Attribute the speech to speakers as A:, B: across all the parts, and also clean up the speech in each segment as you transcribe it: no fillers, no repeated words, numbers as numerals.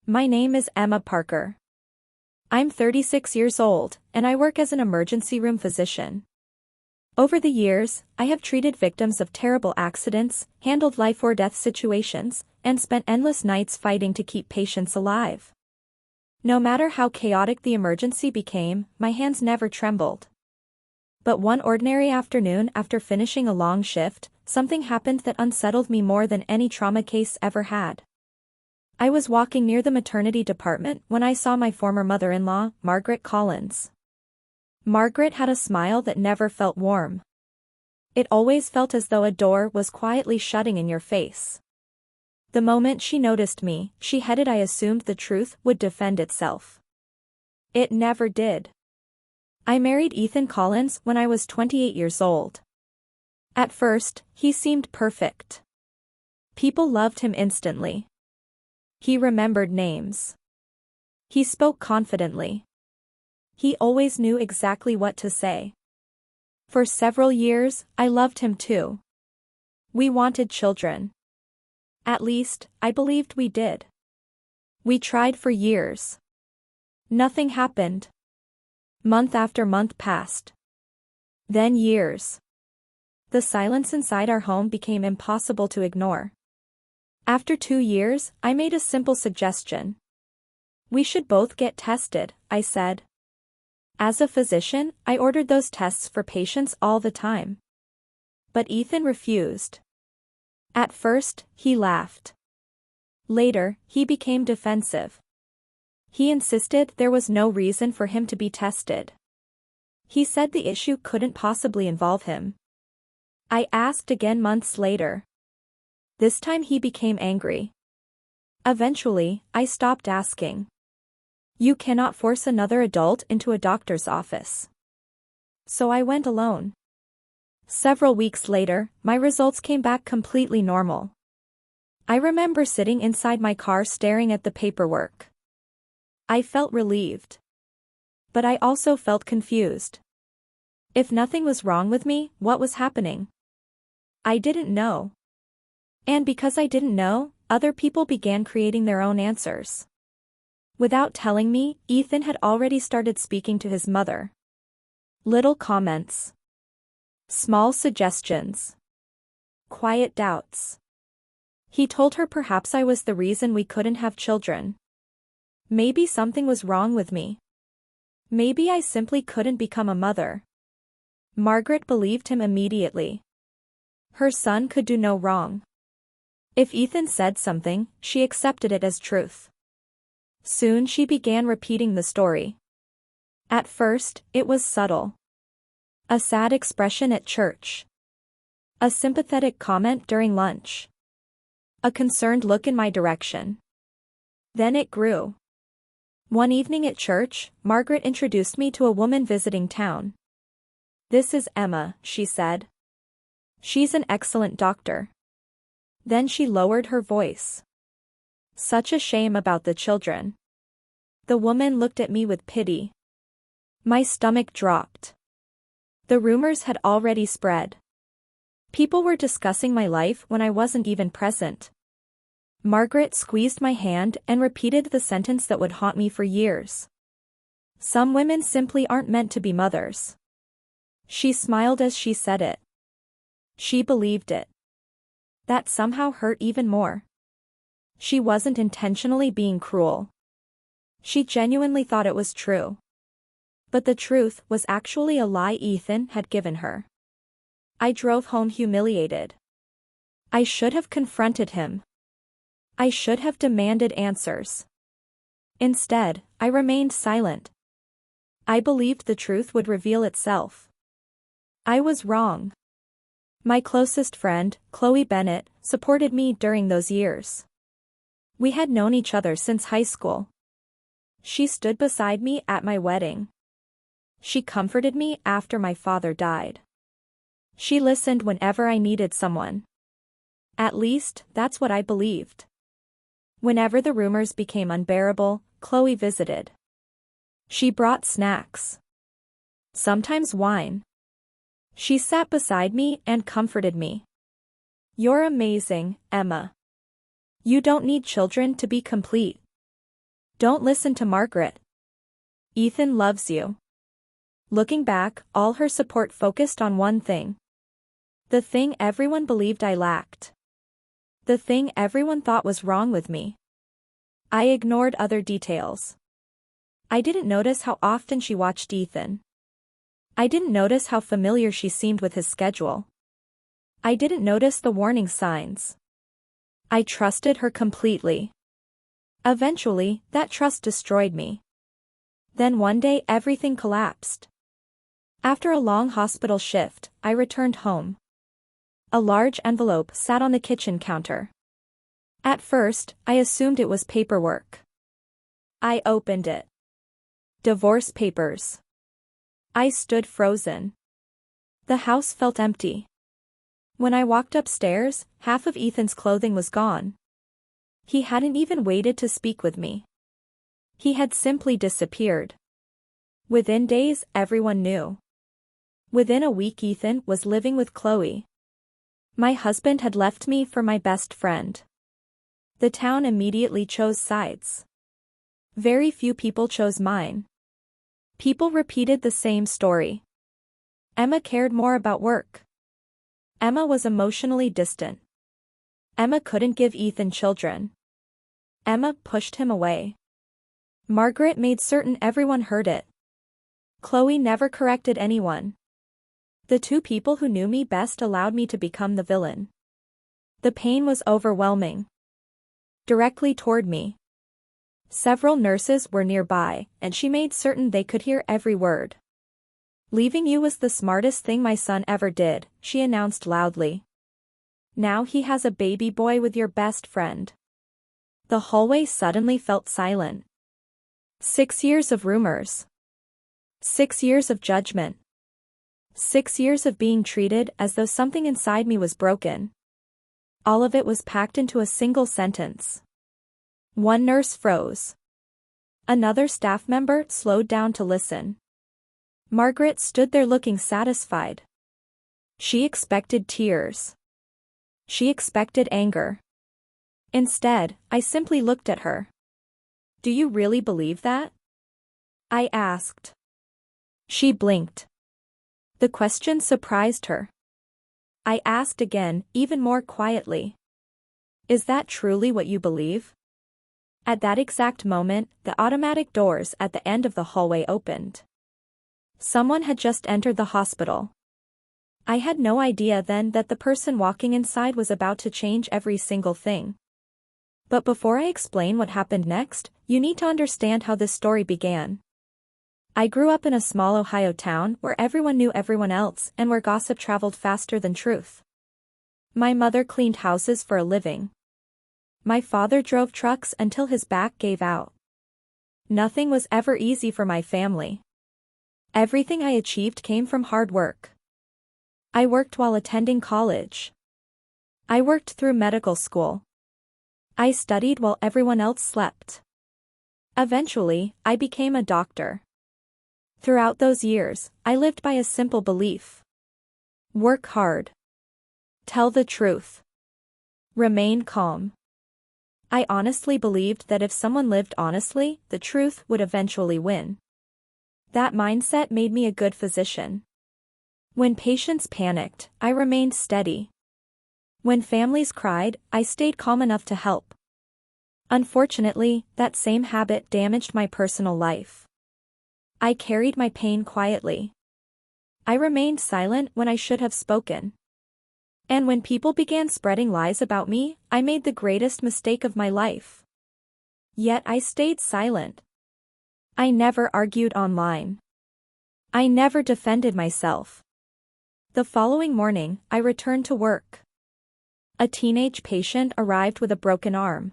A: My name is Emma Parker. I'm 36 years old, and I work as an emergency room physician. Over the years, I have treated victims of terrible accidents, handled life-or-death situations, and spent endless nights fighting to keep patients alive. No matter how chaotic the emergency became, my hands never trembled. But one ordinary afternoon after finishing a long shift, something happened that unsettled me more than any trauma case ever had. I was walking near the maternity department when I saw my former mother-in-law, Margaret Collins. Margaret had a smile that never felt warm. It always felt as though a door was quietly shutting in your face. The moment she noticed me, she headed. I assumed the truth would defend itself. It never did. I married Ethan Collins when I was 28 years old. At first, he seemed perfect. People loved him instantly. He remembered names. He spoke confidently. He always knew exactly what to say. For several years, I loved him too. We wanted children. At least, I believed we did. We tried for years. Nothing happened. Month after month passed. Then years. The silence inside our home became impossible to ignore. After 2 years, I made a simple suggestion. We should both get tested, I said. As a physician, I ordered those tests for patients all the time. But Ethan refused. At first, he laughed. Later, he became defensive. He insisted there was no reason for him to be tested. He said the issue couldn't possibly involve him. I asked again months later. This time he became angry. Eventually, I stopped asking. You cannot force another adult into a doctor's office. So I went alone. Several weeks later, my results came back completely normal. I remember sitting inside my car staring at the paperwork. I felt relieved. But I also felt confused. If nothing was wrong with me, what was happening? I didn't know. And because I didn't know, other people began creating their own answers. Without telling me, Ethan had already started speaking to his mother. Little comments. Small suggestions. Quiet doubts. He told her perhaps I was the reason we couldn't have children. Maybe something was wrong with me. Maybe I simply couldn't become a mother. Margaret believed him immediately. Her son could do no wrong. If Ethan said something, she accepted it as truth. Soon she began repeating the story. At first, it was subtle. A sad expression at church. A sympathetic comment during lunch. A concerned look in my direction. Then it grew. One evening at church, Margaret introduced me to a woman visiting town. This is Emma, she said. She's an excellent doctor. Then she lowered her voice. Such a shame about the children. The woman looked at me with pity. My stomach dropped. The rumors had already spread. People were discussing my life when I wasn't even present. Margaret squeezed my hand and repeated the sentence that would haunt me for years. Some women simply aren't meant to be mothers. She smiled as she said it. She believed it. That somehow hurt even more. She wasn't intentionally being cruel. She genuinely thought it was true. But the truth was actually a lie Ethan had given her. I drove home humiliated. I should have confronted him. I should have demanded answers. Instead, I remained silent. I believed the truth would reveal itself. I was wrong. My closest friend, Chloe Bennett, supported me during those years. We had known each other since high school. She stood beside me at my wedding. She comforted me after my father died. She listened whenever I needed someone. At least, that's what I believed. Whenever the rumors became unbearable, Chloe visited. She brought snacks. Sometimes wine. She sat beside me and comforted me. You're amazing, Emma. You don't need children to be complete. Don't listen to Margaret. Ethan loves you. Looking back, all her support focused on one thing. The thing everyone believed I lacked. The thing everyone thought was wrong with me. I ignored other details. I didn't notice how often she watched Ethan. I didn't notice how familiar she seemed with his schedule. I didn't notice the warning signs. I trusted her completely. Eventually, that trust destroyed me. Then one day everything collapsed. After a long hospital shift, I returned home. A large envelope sat on the kitchen counter. At first, I assumed it was paperwork. I opened it. Divorce papers. I stood frozen. The house felt empty. When I walked upstairs, half of Ethan's clothing was gone. He hadn't even waited to speak with me. He had simply disappeared. Within days, everyone knew. Within a week, Ethan was living with Chloe. My husband had left me for my best friend. The town immediately chose sides. Very few people chose mine. People repeated the same story. Emma cared more about work. Emma was emotionally distant. Emma couldn't give Ethan children. Emma pushed him away. Margaret made certain everyone heard it. Chloe never corrected anyone. The two people who knew me best allowed me to become the villain. The pain was overwhelming. Directly toward me. Several nurses were nearby, and she made certain they could hear every word. Leaving you was the smartest thing my son ever did, she announced loudly. Now he has a baby boy with your best friend. The hallway suddenly felt silent. 6 years of rumors. 6 years of judgment. 6 years of being treated as though something inside me was broken. All of it was packed into a single sentence. One nurse froze. Another staff member slowed down to listen. Margaret stood there looking satisfied. She expected tears. She expected anger. Instead, I simply looked at her. Do you really believe that? I asked. She blinked. The question surprised her. I asked again, even more quietly. Is that truly what you believe? At that exact moment, the automatic doors at the end of the hallway opened. Someone had just entered the hospital. I had no idea then that the person walking inside was about to change every single thing. But before I explain what happened next, you need to understand how this story began. I grew up in a small Ohio town where everyone knew everyone else and where gossip traveled faster than truth. My mother cleaned houses for a living. My father drove trucks until his back gave out. Nothing was ever easy for my family. Everything I achieved came from hard work. I worked while attending college. I worked through medical school. I studied while everyone else slept. Eventually, I became a doctor. Throughout those years, I lived by a simple belief. Work hard. Tell the truth. Remain calm. I honestly believed that if someone lived honestly, the truth would eventually win. That mindset made me a good physician. When patients panicked, I remained steady. When families cried, I stayed calm enough to help. Unfortunately, that same habit damaged my personal life. I carried my pain quietly. I remained silent when I should have spoken. And when people began spreading lies about me, I made the greatest mistake of my life. Yet I stayed silent. I never argued online. I never defended myself. The following morning, I returned to work. A teenage patient arrived with a broken arm.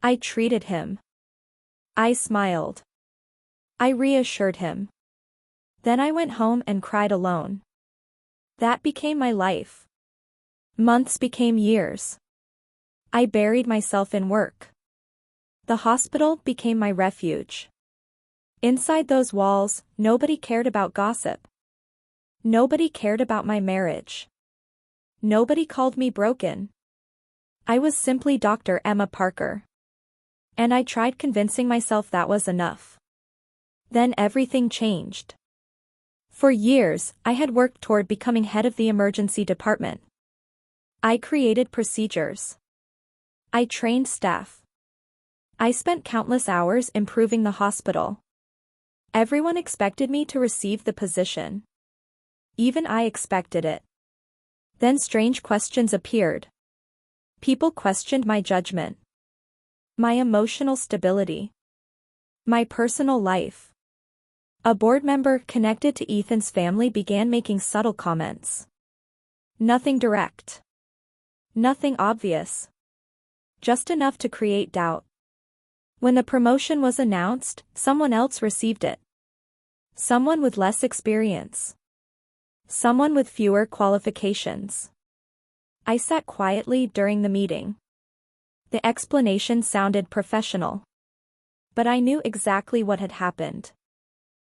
A: I treated him. I smiled. I reassured him. Then I went home and cried alone. That became my life. Months became years. I buried myself in work. The hospital became my refuge. Inside those walls, nobody cared about gossip. Nobody cared about my marriage. Nobody called me broken. I was simply Dr. Emma Parker. And I tried convincing myself that was enough. Then everything changed. For years, I had worked toward becoming head of the emergency department. I created procedures. I trained staff. I spent countless hours improving the hospital. Everyone expected me to receive the position. Even I expected it. Then strange questions appeared. People questioned my judgment, my emotional stability, my personal life. A board member connected to Ethan's family began making subtle comments. Nothing direct. Nothing obvious. Just enough to create doubt. When the promotion was announced, someone else received it. Someone with less experience. Someone with fewer qualifications. I sat quietly during the meeting. The explanation sounded professional. But I knew exactly what had happened.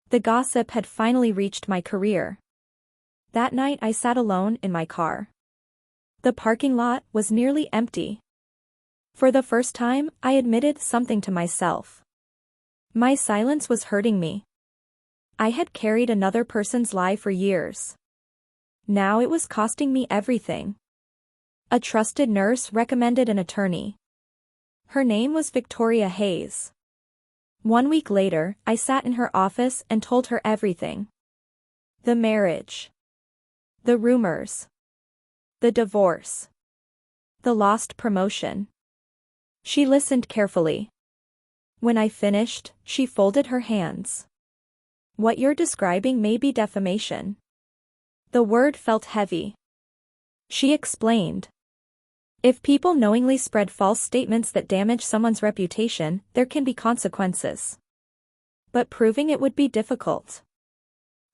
A: The gossip had finally reached my career. That night I sat alone in my car. The parking lot was nearly empty. For the first time, I admitted something to myself. My silence was hurting me. I had carried another person's lie for years. Now it was costing me everything. A trusted nurse recommended an attorney. Her name was Victoria Hayes. 1 week later, I sat in her office and told her everything. The marriage. The rumors. The divorce. The lost promotion. She listened carefully. When I finished, she folded her hands. What you're describing may be defamation. The word felt heavy. She explained. If people knowingly spread false statements that damage someone's reputation, there can be consequences. But proving it would be difficult.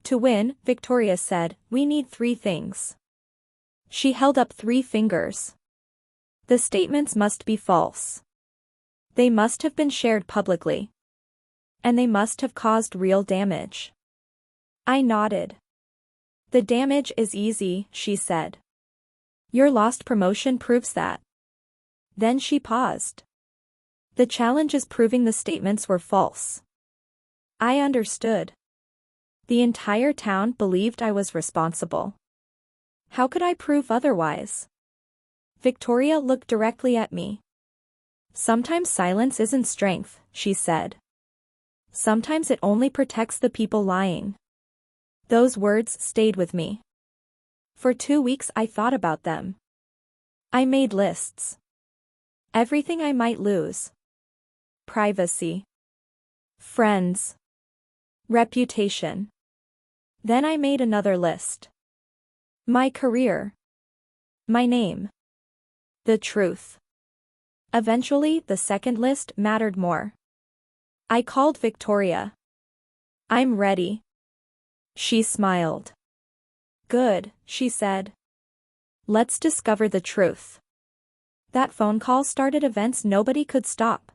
A: To win, Victoria said, we need 3 things. She held up 3 fingers. The statements must be false. They must have been shared publicly. And they must have caused real damage. I nodded. The damage is easy, she said. Your lost promotion proves that. Then she paused. The challenge is proving the statements were false. I understood. The entire town believed I was responsible. How could I prove otherwise? Victoria looked directly at me. Sometimes silence isn't strength, she said. Sometimes it only protects the people lying. Those words stayed with me. For 2 weeks I thought about them. I made lists. Everything I might lose. Privacy. Friends. Reputation. Then I made another list. My career. My name. The truth. Eventually, the second list mattered more. I called Victoria. I'm ready. She smiled. Good, she said. Let's discover the truth. That phone call started events nobody could stop.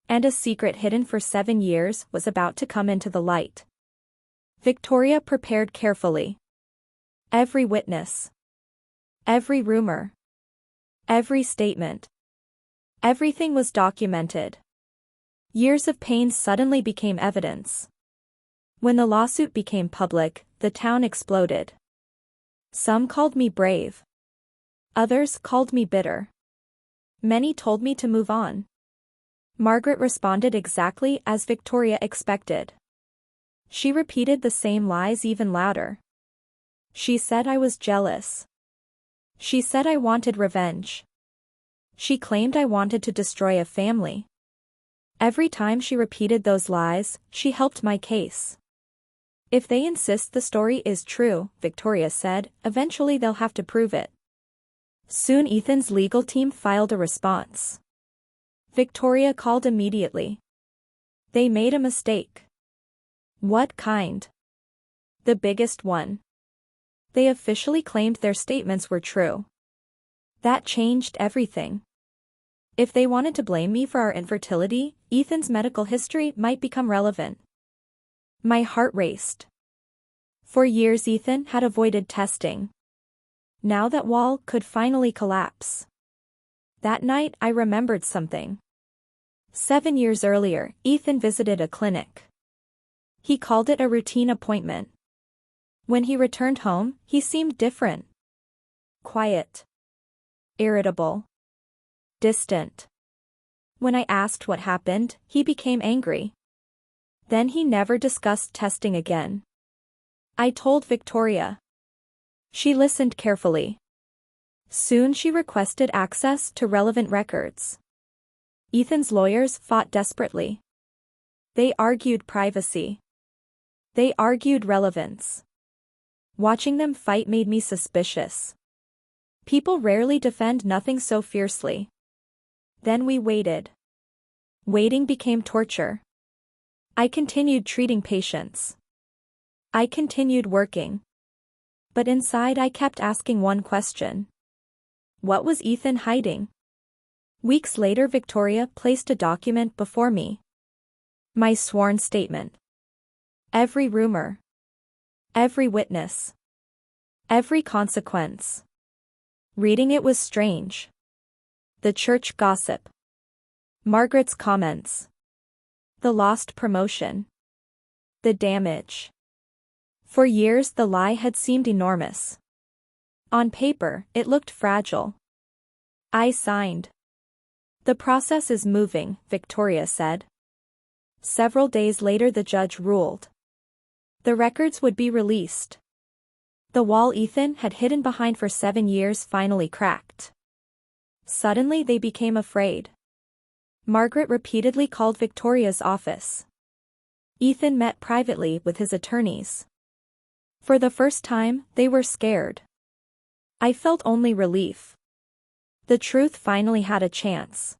A: And a secret hidden for 7 years was about to come into the light. Victoria prepared carefully. Every witness. Every rumor. Every statement. Everything was documented. Years of pain suddenly became evidence. When the lawsuit became public, the town exploded. Some called me brave. Others called me bitter. Many told me to move on. Margaret responded exactly as Victoria expected. She repeated the same lies even louder. She said I was jealous. She said I wanted revenge. She claimed I wanted to destroy a family. Every time she repeated those lies, she helped my case. If they insist the story is true, Victoria said, eventually they'll have to prove it. Soon Ethan's legal team filed a response. Victoria called immediately. They made a mistake. What kind? The biggest one. They officially claimed their statements were true. That changed everything. If they wanted to blame me for our infertility, Ethan's medical history might become relevant. My heart raced. For years Ethan had avoided testing. Now that wall could finally collapse. That night I remembered something. 7 years earlier, Ethan visited a clinic. He called it a routine appointment. When he returned home, he seemed different. Quiet. Irritable. Distant. When I asked what happened, he became angry. Then he never discussed testing again. I told Victoria. She listened carefully. Soon she requested access to relevant records. Ethan's lawyers fought desperately. They argued privacy. They argued relevance. Watching them fight made me suspicious. People rarely defend nothing so fiercely. Then we waited. Waiting became torture. I continued treating patients. I continued working. But inside I kept asking one question. What was Ethan hiding? Weeks later, Victoria placed a document before me. My sworn statement. Every rumor. Every witness. Every consequence. Reading it was strange. The church gossip. Margaret's comments. The lost promotion. The damage. For years the lie had seemed enormous. On paper, it looked fragile. I signed. The process is moving, Victoria said. Several days later the judge ruled. The records would be released. The wall Ethan had hidden behind for 7 years finally cracked. Suddenly they became afraid. Margaret repeatedly called Victoria's office. Ethan met privately with his attorneys. For the first time, they were scared. I felt only relief. The truth finally had a chance.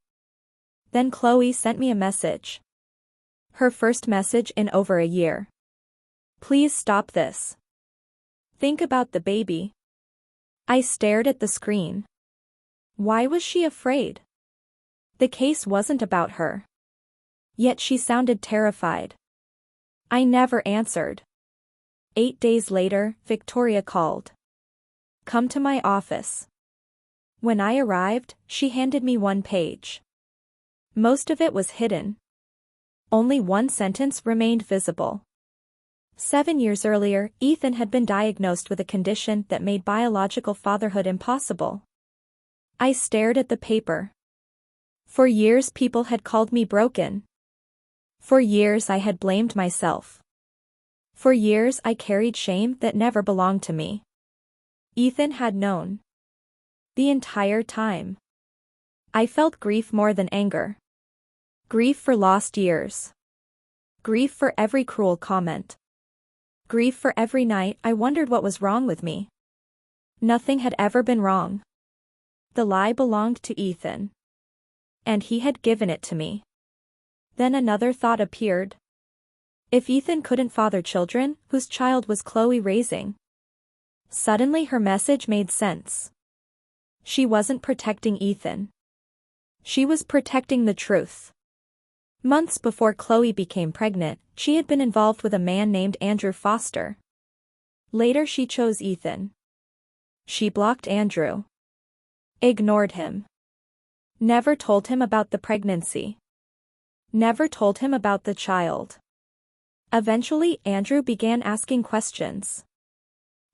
A: Then Chloe sent me a message. Her first message in over a year. Please stop this. Think about the baby. I stared at the screen. Why was she afraid? The case wasn't about her. Yet she sounded terrified. I never answered. 8 days later, Victoria called. Come to my office. When I arrived, she handed me one page. Most of it was hidden. Only one sentence remained visible. 7 years earlier, Ethan had been diagnosed with a condition that made biological fatherhood impossible. I stared at the paper. For years people had called me broken. For years I had blamed myself. For years I carried shame that never belonged to me. Ethan had known. The entire time. I felt grief more than anger. Grief for lost years. Grief for every cruel comment. Grief for every night I wondered what was wrong with me. Nothing had ever been wrong. The lie belonged to Ethan. And he had given it to me. Then another thought appeared. If Ethan couldn't father children, whose child was Chloe raising? Suddenly her message made sense. She wasn't protecting Ethan. She was protecting the truth. Months before Chloe became pregnant, she had been involved with a man named Andrew Foster. Later she chose Ethan. She blocked Andrew. Ignored him. Never told him about the pregnancy. Never told him about the child. Eventually Andrew began asking questions.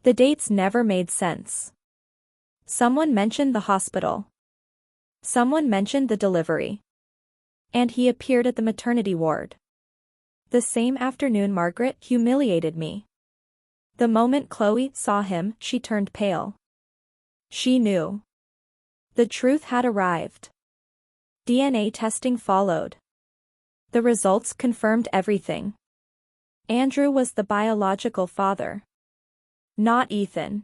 A: The dates never made sense. Someone mentioned the hospital. Someone mentioned the delivery. And he appeared at the maternity ward. The same afternoon Margaret humiliated me. The moment Chloe saw him, she turned pale. She knew. The truth had arrived. DNA testing followed. The results confirmed everything. Andrew was the biological father. Not Ethan.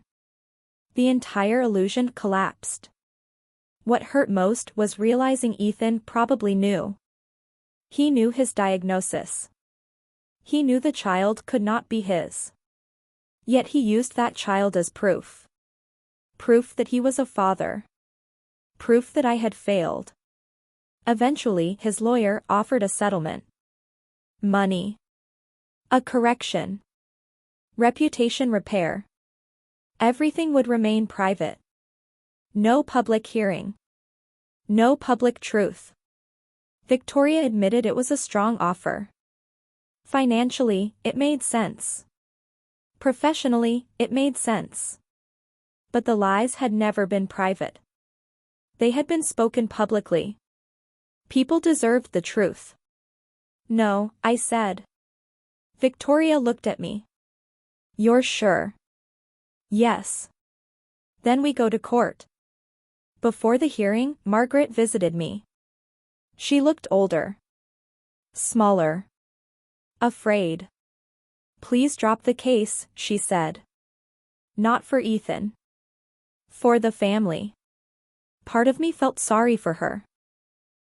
A: The entire illusion collapsed. What hurt most was realizing Ethan probably knew. He knew his diagnosis. He knew the child could not be his. Yet he used that child as proof. Proof that he was a father. Proof that I had failed. Eventually his lawyer offered a settlement. Money. A correction. Reputation repair. Everything would remain private. No public hearing. No public truth. Victoria admitted it was a strong offer. Financially, it made sense. Professionally, it made sense. But the lies had never been private. They had been spoken publicly. People deserved the truth. No, I said. Victoria looked at me. You're sure? Yes. Then we go to court. Before the hearing, Margaret visited me. She looked older. Smaller. Afraid. Please drop the case, she said. Not for Ethan. For the family. Part of me felt sorry for her.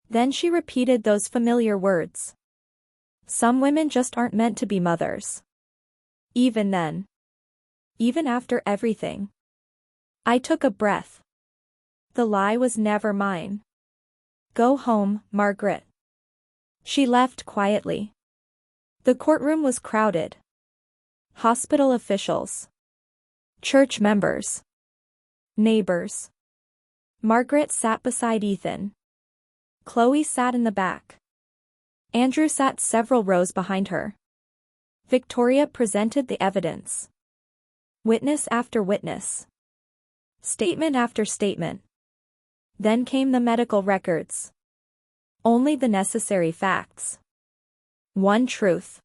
A: Then she repeated those familiar words. Some women just aren't meant to be mothers. Even then. Even after everything. I took a breath. The lie was never mine. Go home, Margaret. She left quietly. The courtroom was crowded. Hospital officials. Church members. Neighbors. Margaret sat beside Ethan. Chloe sat in the back. Andrew sat several rows behind her. Victoria presented the evidence. Witness after witness. Statement after statement. Then came the medical records. Only the necessary facts. One truth.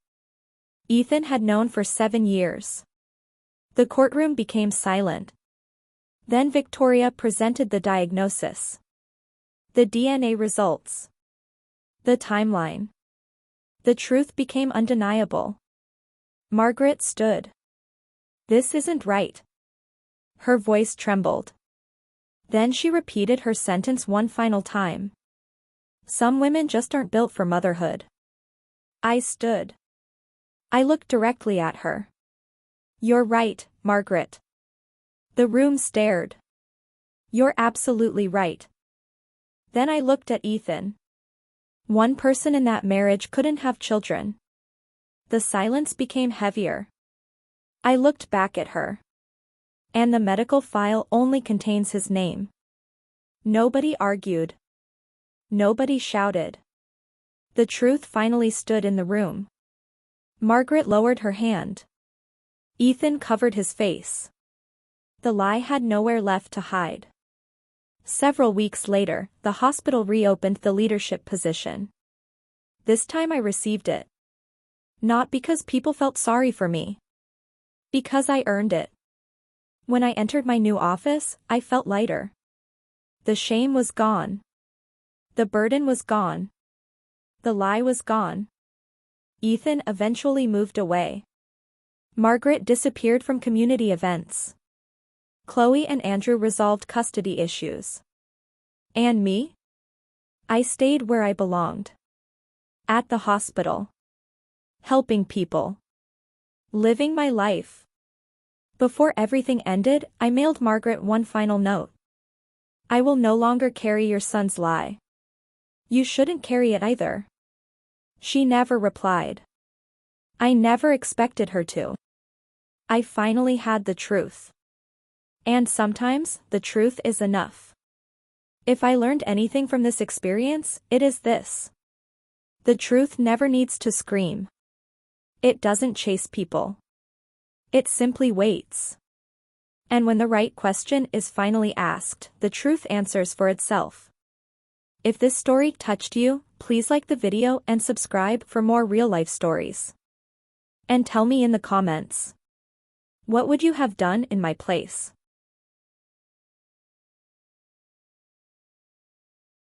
A: Ethan had known for 7 years. The courtroom became silent. Then Victoria presented the diagnosis. The DNA results. The timeline. The truth became undeniable. Margaret stood. This isn't right. Her voice trembled. Then she repeated her sentence one final time. Some women just aren't built for motherhood. I stood. I looked directly at her. You're right, Margaret. The room stared. You're absolutely right. Then I looked at Ethan. One person in that marriage couldn't have children. The silence became heavier. I looked back at her. And the medical file only contains his name. Nobody argued. Nobody shouted. The truth finally stood in the room. Margaret lowered her hand. Ethan covered his face. The lie had nowhere left to hide. Several weeks later, the hospital reopened the leadership position. This time I received it. Not because people felt sorry for me. Because I earned it. When I entered my new office, I felt lighter. The shame was gone. The burden was gone. The lie was gone. Ethan eventually moved away. Margaret disappeared from community events. Chloe and Andrew resolved custody issues. And me? I stayed where I belonged. At the hospital. Helping people. Living my life. Before everything ended, I mailed Margaret one final note. I will no longer carry your son's lie. You shouldn't carry it either. She never replied. I never expected her to. I finally had the truth. And sometimes, the truth is enough. If I learned anything from this experience, it is this. The truth never needs to scream. It doesn't chase people. It simply waits. And when the right question is finally asked, the truth answers for itself. If this story touched you, please like the video and subscribe for more real-life stories. And tell me in the comments. What would you have done in my place?